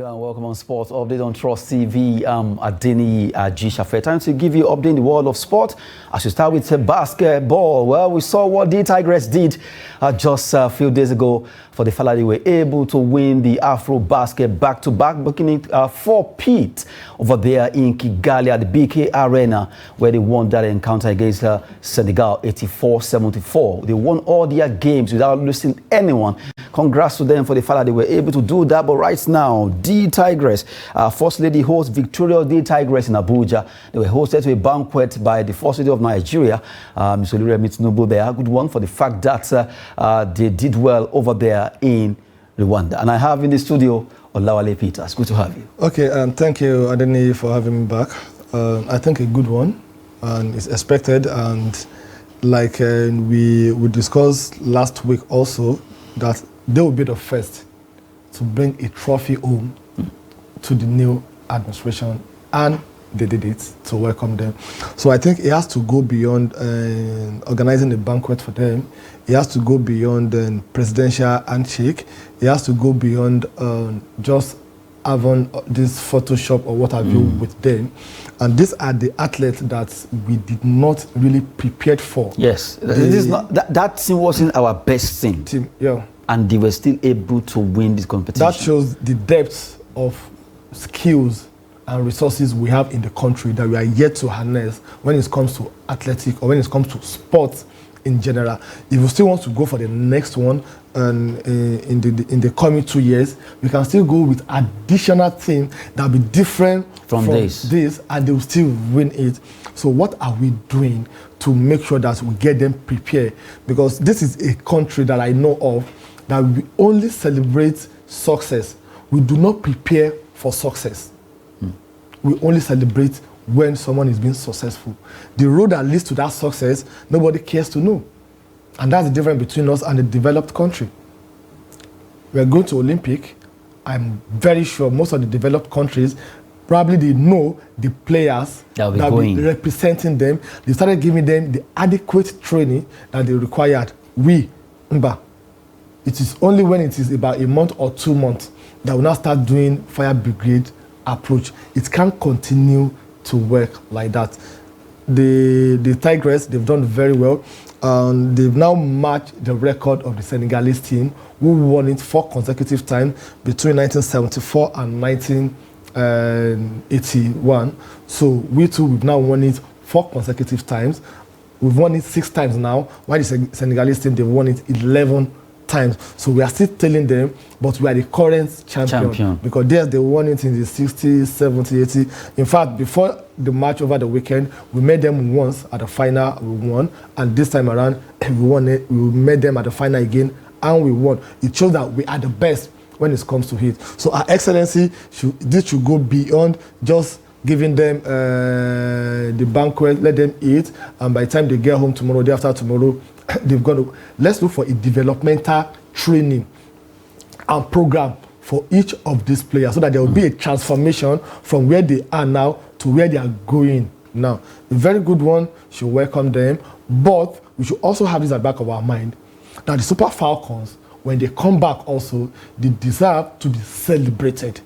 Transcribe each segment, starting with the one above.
and welcome on Sports Update on Trust TV. Adini Ajishafe. Time to give you an update in the world of sport. As we start with basketball, well, we saw what the Tigress did just a few days ago. For the Fala, they were able to win the Afrobasket back-to-back, booking it 4-peat over there in Kigali at the BK Arena, where they won that encounter against Senegal 84-74. They won all their games without losing anyone. Congrats to them for the Fala. They were able to do that, but right now, the Tigress, First Lady hosts Victoria the Tigress in Abuja. They were hosted to a banquet by the First Lady of Nigeria, Ms. Oluremi Tinubu. They are a good one for the fact that they did well over there in Rwanda. And I have in the studio Olawale Peters. Good to have you. Okay, and thank you, Adeni, for having me back. I think a good one, and it's expected. And like we discussed last week also, that they will be the first to bring a trophy home to the new administration, and they did it to welcome them. So I think it has to go beyond organizing a banquet for them. It has to go beyond presidential handshake. It has to go beyond just having this Photoshop or what have you with them. And these are the athletes that we did not really prepared for. Yes, this is not, that team wasn't our best team. Yeah. And they were still able to win this competition. That shows the depth of skills and resources we have in the country that we are yet to harness when it comes to athletic or when it comes to sports in general. If you still want to go for the next one and in the coming 2 years, we can still go with additional things that will be different from this, and they will still win it. So what are we doing to make sure that we get them prepared? Because this is a country that I know of that we only celebrate success. We do not prepare for success. We only celebrate when someone is being successful. The road that leads to that success, nobody cares to know. And that's the difference between us and a developed country. We are going to Olympic. I'm very sure most of the developed countries probably they know the players that will be representing them. They started giving them the adequate training that they required. It is only when it is about a month or 2 months that we now start doing fire brigade approach. It can't continue to work like that. The Tigress, they've done very well. They've now matched the record of the Senegalese team, who won it 4 consecutive times between 1974 and 1981. So we too, we've now won it 4 consecutive times. We've won it 6 times now, while the Senegalese team, they've won it 11 times. So we are still telling them, but we are the current champion. Because they won it in the 60s, 70s, 80s. In fact, before the match over the weekend, we met them once at the final, we won. And this time around, we won it. We met them at the final again, and we won. It shows that we are the best when it comes to it. So Our Excellency, this should go beyond just giving them the banquet, let them eat, and by the time they get home tomorrow, day after tomorrow, they've got to, let's look for a developmental training and program for each of these players so that there will be a transformation from where they are now to where they are going now. A very good one, should welcome them, but we should also have this at the back of our mind that the Super Falcons, when they come back also, they deserve to be celebrated.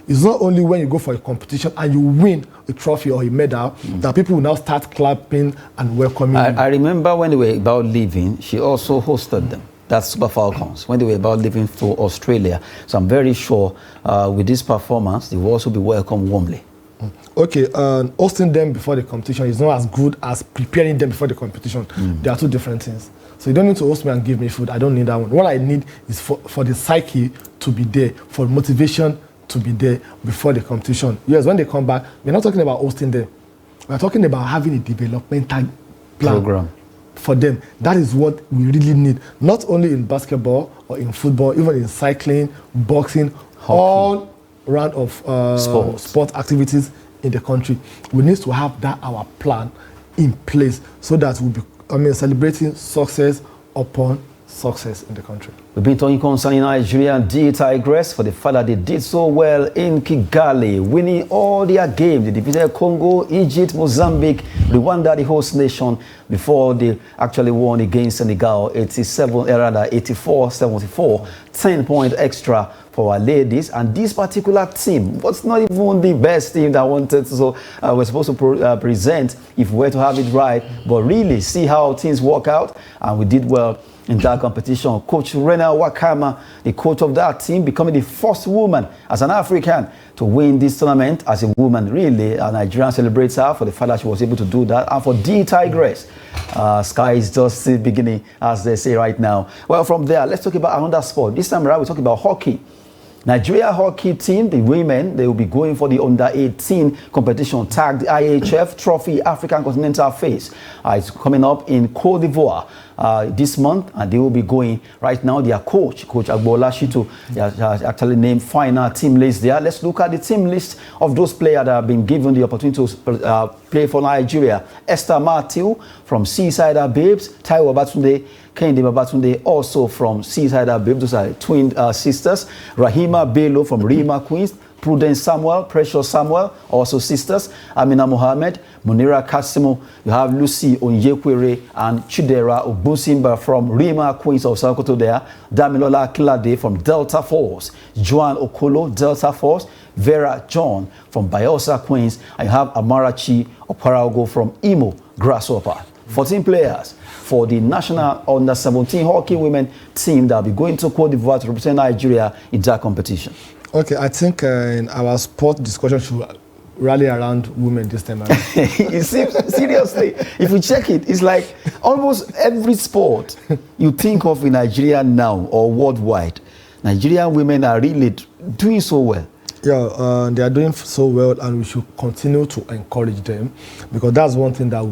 It's not only when you go for a competition and you win a trophy or a medal that people will now start clapping and welcoming you. I remember when they were about leaving, she also hosted them. That's Super Falcons, when they were about leaving for Australia. So I'm very sure with this performance, they will also be welcomed warmly. Okay, hosting them before the competition is not as good as preparing them before the competition. They are two different things. So you don't need to host me and give me food. I don't need that one. What I need is for the psyche to be there, for motivation to be there before the competition. Yes, when they come back, we're not talking about hosting them. We're talking about having a developmental program for them. That is what we really need. Not only in basketball or in football, even in cycling, boxing, hockey, all round of sport activities in the country. We need to have that our plan in place so that we'll be celebrating success upon success in the country. We've been talking concerning Nigerian Tigress for the fact that they did so well in Kigali, winning all their games. They defeated Congo, Egypt, Mozambique, Rwanda, the host nation, before they actually won against Senegal 84-74, 10-point extra for our ladies. And this particular team was not even the best team that wanted to, so we're supposed to present if we were to have it right, but really see how things work out, and we did well in that competition. Coach Rena Wakama, the coach of that team, becoming the first woman as an African to win this tournament as a woman. Really, Nigeria celebrates her for the fact that she was able to do that. And for the Tigress, sky is just beginning, as they say right now. Well, from there, let's talk about another sport. This time around, we're talking about hockey. Nigeria hockey team, the women, they will be going for the under-18 competition tagged IHF Trophy African Continental Phase. It's coming up in Côte d'Ivoire this month, and they will be going right now. Their coach Agbola Shitu, has actually named final team list there. Let's look at the team list of those players that have been given the opportunity to play for Nigeria. Esther Matthew from Seaside Babes, Taiwo Babatunde, Kehinde Babatunde, also from Seaside Babes. Those are twin sisters. Rahima Bello from Rima Queens, Prudence Samuel, Precious Samuel, also sisters. Amina Mohammed, Munira Kasimo. You have Lucy Onyekwere and Chidera Ogunsimba from Rima Queens of Sokoto there. Damilola Kilade from Delta Force. Joan Okolo, Delta Force. Vera John from Bayosa Queens. And you have Amarachi Oparago from Imo Grasshopper. 14 players for the national under-17 hockey women team that will be going to Côte d'Ivoire to represent Nigeria in that competition. Okay, I think in our sport discussion should rally around women this time around. It seems, seriously, if you check it, it's like almost every sport you think of in Nigeria now or worldwide, Nigerian women are really doing so well. Yeah, they are doing so well, and we should continue to encourage them, because that's one thing that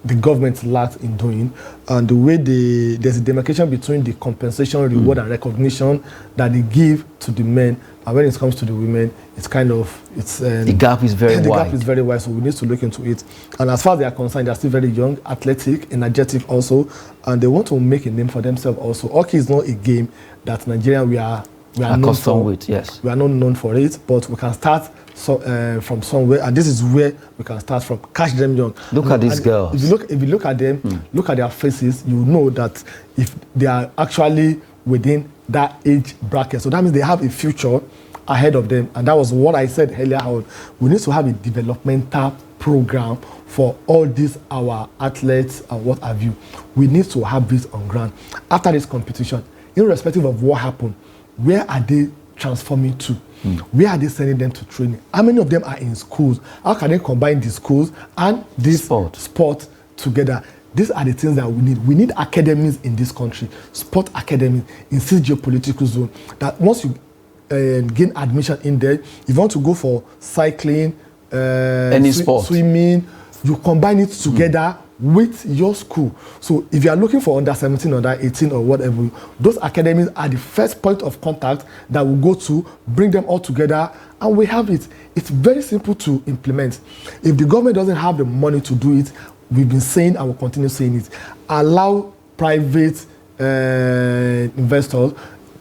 the government lacks in doing. And the way there's a demarcation between the compensation, reward, and recognition that they give to the men, and when it comes to the women, it's kind of the gap is very wide. The gap is very wide, so we need to look into it. And as far as they are concerned, they are still very young, athletic, energetic also, and they want to make a name for themselves also. Hockey is not a game that Nigeria we are known for. With, yes. We are not known for it, but we can start from somewhere, and this is where we can start from. Catch them young. Look at these girls. If you look at them, look at their faces, you know that if they are actually within that age bracket, so that means they have a future ahead of them. And that was what I said earlier on. We need to have a developmental program for all these our athletes and what have you. We need to have this on ground. After this competition, irrespective of what happened, where are they transforming to? Where are they sending them to training? How many of them are in schools? How can they combine the schools and this sport together? These are the things that we need. We need academies in this country, sport academies in this geopolitical zone, that once you gain admission in there, if you want to go for cycling, any sport, swimming, you combine it together with your school. So if you are looking for under 17, under 18 or whatever, those academies are the first point of contact that we go to, bring them all together, and we have it. It's very simple to implement. If the government doesn't have the money to do it, we've been saying and will continue saying it, allow private investors,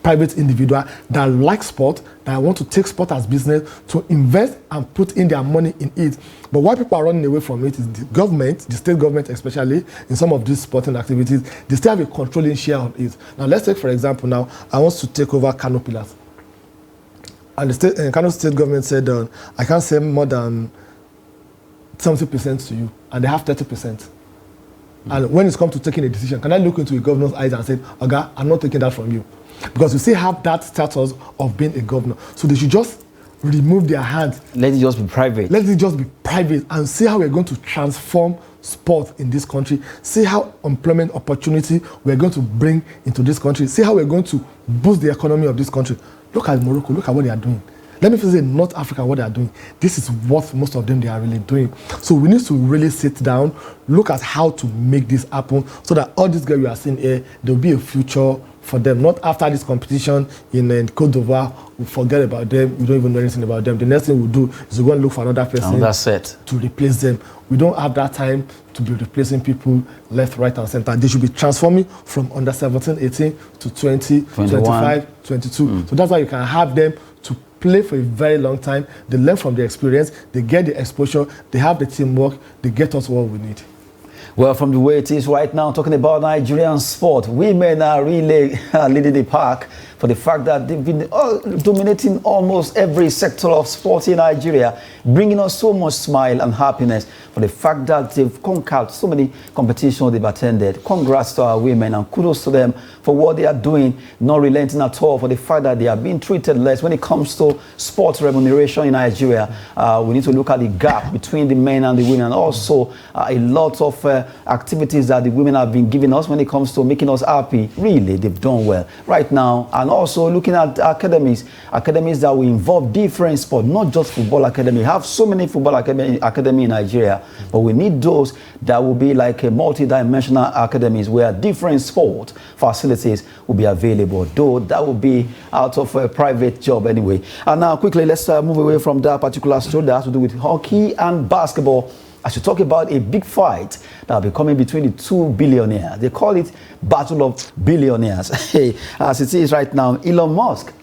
private individual that like sport, that want to take sport as business, to invest and put in their money in it. But why people are running away from it is the government, the state government especially, in some of these sporting activities, they still have a controlling share of it. Now let's take, for example, now I want to take over Kano Pillars. And the Kano state government said, I can't say more than 70% to you, and they have 30%. And when it's come to taking a decision, can I look into a governor's eyes and say, Oga, I'm not taking that from you? Because we still have that status of being a governor. So they should just remove their hands. Let it just be private. Let it just be private, and see how we're going to transform sport in this country. See how employment opportunity we're going to bring into this country. See how we're going to boost the economy of this country. Look at Morocco. Look at what they are doing. Let me say North Africa, what they are doing. This is what most of them they are really doing. So we need to really sit down, look at how to make this happen, so that all these girls you are seeing here, there will be a future for them. Not after this competition in Cote d'Ivoire, we forget about them, we don't even know anything about them. The next thing we'll do is we're going to look for another person to replace them. We don't have that time to be replacing people left, right, and center. They should be transforming from under 17, 18 to 20, 21. 25, 22. So that's why you can have them to play for a very long time. They learn from the experience, they get the exposure, they have the teamwork, they get us what we need. Well, from the way it is right now, talking about Nigerian sport, women are really leading the pack for the fact that they've been dominating almost every sector of sport in Nigeria, bringing us so much smile and happiness for the fact that they've conquered so many competitions they've attended. Congrats to our women and kudos to them for what they are doing, not relenting at all for the fact that they are being treated less when it comes to sports remuneration in Nigeria. We need to look at the gap between the men and the women, and also a lot of activities that the women have been giving us when it comes to making us happy. Really, they've done well right now. And also looking at academies that will involve different sports, not just football academy. We have so many football academy in Nigeria, but we need those that will be like a multi-dimensional academies where different sport facilities will be available, though that will be out of a private job anyway. And now quickly, let's move away from that particular story that has to do with hockey and basketball. I should talk about a big fight that will be coming between the two billionaires. They call it Battle of Billionaires. As it is right now, Elon Musk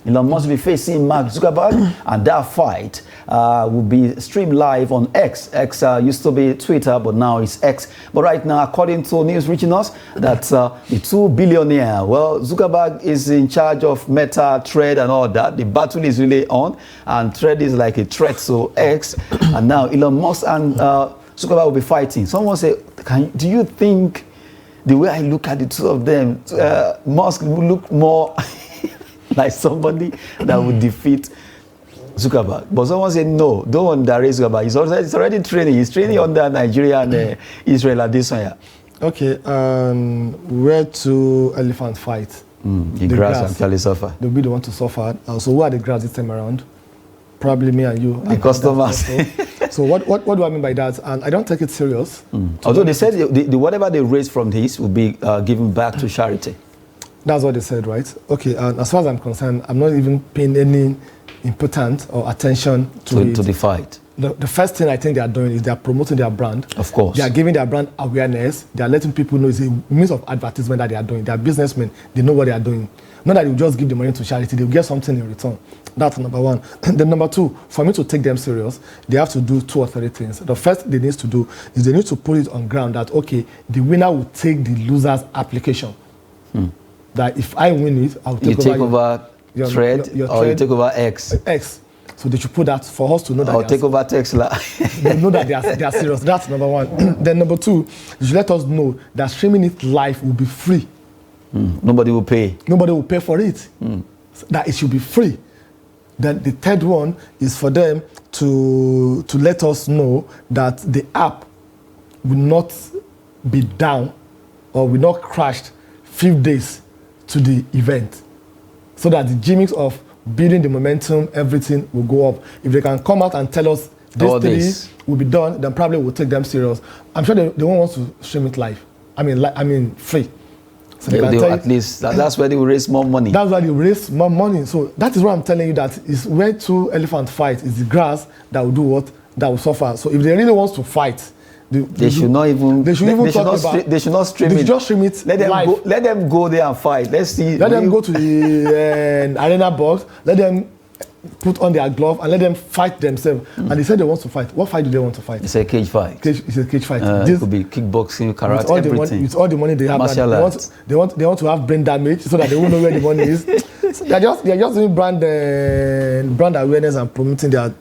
will be facing Mark Zuckerberg, and that fight will be streamed live on X. X used to be Twitter, but now it's X. But right now, according to news reaching us, that the two billionaires, well, Zuckerberg is in charge of Meta, Thread, and all that. The battle is really on, and Thread is like a threat, so X. And now Elon Musk and Zuckerberg will be fighting. Someone say, do you think the way I look at the two of them, Musk will look more like somebody that would defeat Zuckerberg? But someone said, no, don't underrate Zuckerberg. He's already training. He's training under Nigeria and Israel at this one. Yeah. Okay, where two elephants fight. The grass actually suffer. They'll be the one to suffer. So who are the grass this time around? Probably me and you. The customers. So what do I mean by that? And I don't take it serious. Although they said whatever they raise from this will be given back to charity. That's what they said, right? Okay, and as far as I'm concerned, I'm not even paying any importance or attention to the fight. The first thing I think they are doing is they are promoting their brand. Of course. They are giving their brand awareness. They are letting people know it's a means of advertisement that they are doing. They are businessmen. They know what they are doing. Not that you just give the money to charity. They'll get something in return. That's number one. Then number two, for me to take them serious, they have to do 2 or 3 things. The first they need to do is they need to put it on ground that, okay, the winner will take the loser's application. That if I win it, I'll take over Thread, or you take over X. X. So they should put that for us to know that. I'll take over Tesla. They know that they are serious. That's number one. Then number two, you should let us know that streaming it live will be free. Nobody will pay. Nobody will pay for it. That it should be free. Then the third one is for them to let us know that the app will not be down or will not crash few days to the event, so that the gimmicks of building the momentum, everything will go up. If they can come out and tell us this will be done, then probably we'll take them serious. I'm sure they won't want to stream it live. I mean free. So they can at least that's where they will raise more money. That's why they raise more money. So that is what I'm telling you, that is where two elephants fight. Is the grass that will do what? That will suffer. So if they really want to fight, they should not stream it. Just stream it. Let them go there and fight. Let's see. Let them go to the arena box. Let them put on their glove and let them fight themselves. And they said they want to fight. What fight do they want to fight? It's a cage fight. It's a cage fight. It could be kickboxing, karate, everything. With all the money they have, they want to have brain damage so that they won't know where the money is. So they're just doing brand awareness and promoting their.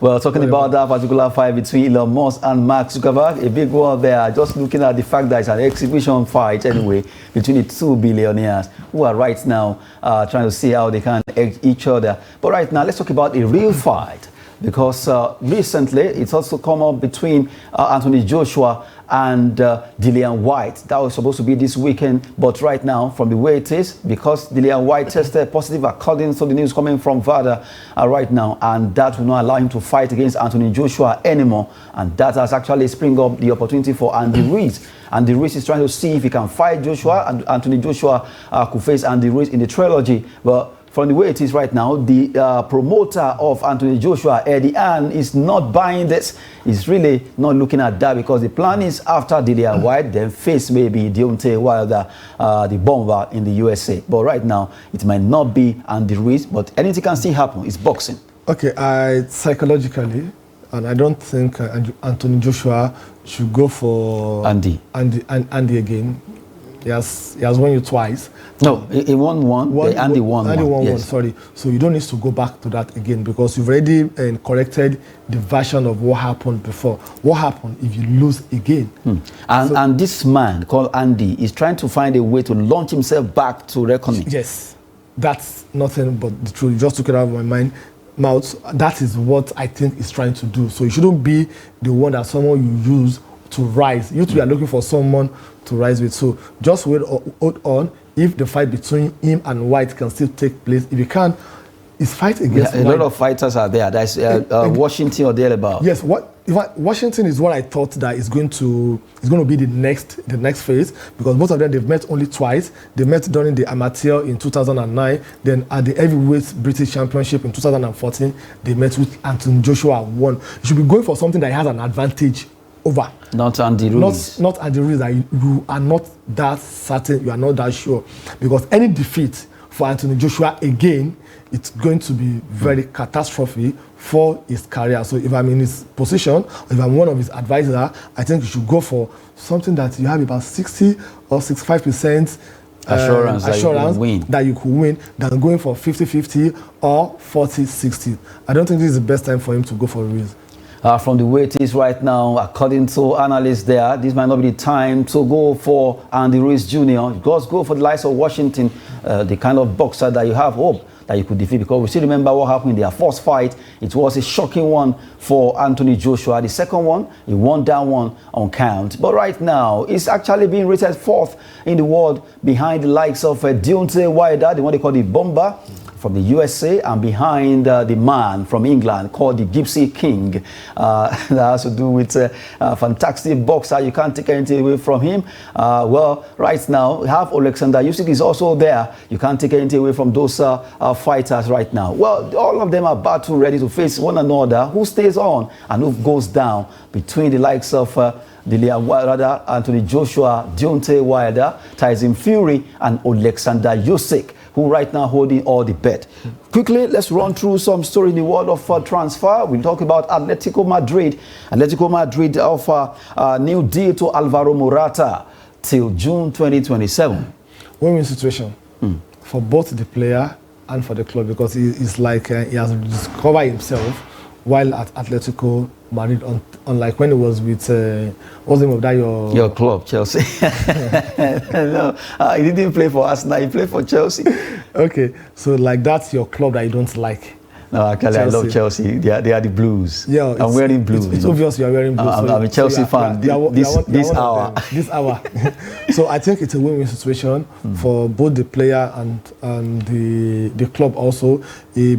Well, talking about that particular fight between Elon Musk and Mark Zuckerberg, a big one there. Just looking at the fact that it's an exhibition fight anyway between the two billionaires who are right now trying to see how they can edge each other. But right now, let's talk about a real fight, because recently it's also come up between Anthony Joshua and Dillian White. That was supposed to be this weekend, but right now, from the way it is, because Dillian White tested positive according to the news coming from VADA right now, and that will not allow him to fight against Anthony Joshua anymore, and that has actually spring up the opportunity for Andy Ruiz. Andy Ruiz is trying to see if he can fight Joshua, and Anthony Joshua could face Andy Ruiz in the trilogy. But from the way it is right now, the promoter of Anthony Joshua, Eddie Hearn, is not buying this. He's really not looking at that, because the plan is after Dillian White, then face maybe Deontay Wilder, the bomber in the USA. But right now, it might not be Andy Ruiz, but anything can still happen. It's boxing. Okay, psychologically, and I don't think Anthony Joshua should go for Andy again. He has won you twice. No, he won one. Andy won one. Andy won yes. one, sorry. So you don't need to go back to that again, because you've already corrected the version of what happened before. What happened if you lose again? And this man called Andy is trying to find a way to launch himself back to reckoning. Yes, that's nothing but the truth. You just took it out of my mouth. That is what I think he's trying to do. So you shouldn't be the one that someone you use to rise. You two are looking for someone to rise with. So just hold on. If the fight between him and White can still take place, if you can't, it's fight against White. A lot of fighters are there. There's Washington or thereabout. Yes, Washington is what I thought that is going to be the next phase, because both of them, they've met only twice. They met during the amateur in 2009, then at the heavyweight British Championship in 2014, they met with Anthony Joshua won. You should be going for something that has an advantage over. Not Andy Ruiz. Not Andy Ruiz. That you are not that certain, you are not that sure. Because any defeat for Anthony Joshua again, it's going to be very catastrophic for his career. So if I'm in his position, or if I'm one of his advisors, I think you should go for something that you have about 60 or 65% assurance that you could win, than going for 50-50 or 40-60. I don't think this is the best time for him to go for Ruiz. From the way it is right now, according to analysts there, this might not be the time to go for Andy Ruiz Jr. Just go for the likes of Washington, the kind of boxer that you have hope that you could defeat, because we still remember what happened in their first fight. It was a shocking one for Anthony Joshua. The second one, he won that one on count. But right now, he's actually being rated fourth in the world, behind the likes of Deontay Wilder, the one they call the bomber, from the USA, and behind the man from England called the Gypsy King. That has to do with a fantastic boxer. You can't take anything away from him. Well, right now, we have Alexander Usyk is also there. You can't take anything away from those fighters right now. Well, all of them are battle ready to face one another. Who stays on and who goes down between the likes of Dillian Wilder, Anthony Joshua, Deontay Wilder, Tyson Fury, and Alexander Usyk, who right now holding all the bet. Quickly, let's run through some story in the world of transfer. We'll talk about Atletico Madrid. Atletico Madrid offer a new deal to Alvaro Morata till June 2027. Win-win situation for both the player and for the club, because it's like he has discovered himself while at Atletico Madrid, unlike when he was with what's the name of that your club, Chelsea. No, he didn't play for Arsenal, he played for Chelsea. Okay, so like that's your club that you don't like. No, actually, Chelsea. I love Chelsea. They are the Blues. Yeah, I'm wearing blue. It's obvious you are wearing blue. I'm a Chelsea fan. This hour. This hour. So I think it's a win-win situation for both the player and the club also. He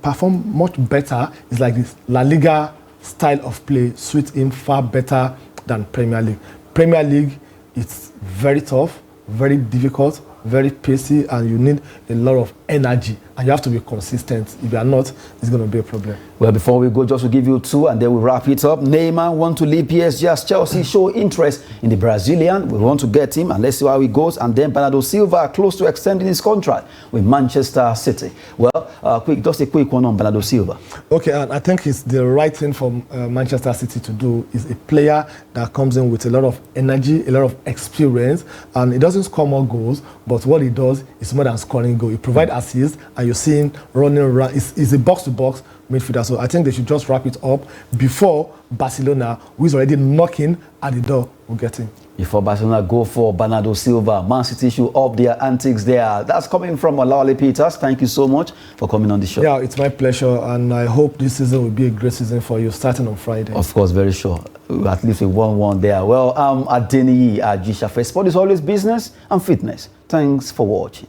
performed much better. It's like this La Liga style of play suits him far better than Premier League. Premier League, it's very tough, very difficult, very pacey, and you need a lot of energy, and you have to be consistent. If you are not, it's going to be a problem. Well, before we go, just to give you two, and then we'll wrap it up. Neymar want to leave PSG as Chelsea show interest in the Brazilian. We want to get him, and let's see how it goes. And then Bernardo Silva close to extending his contract with Manchester City. Well, just a quick one on Bernardo Silva. Okay, and I think it's the right thing for Manchester City to do. Is a player that comes in with a lot of energy, a lot of experience, and he doesn't score more goals, but what he does is more than scoring goals. He provides assists, and you see him running around. It's a box-to-box midfielder. So I think they should just wrap it up before Barcelona, who is already knocking at the door, will get him. Before Barcelona go for Bernardo Silva, Man City should up their antics there. That's coming from Olawale Peters. Thank you so much for coming on the show. Yeah, it's my pleasure, and I hope this season will be a great season for you, starting on Friday. Of course, very sure. At least we won one there. Well, Adeni Ajishafe. Sport is always business and fitness. Thanks for watching.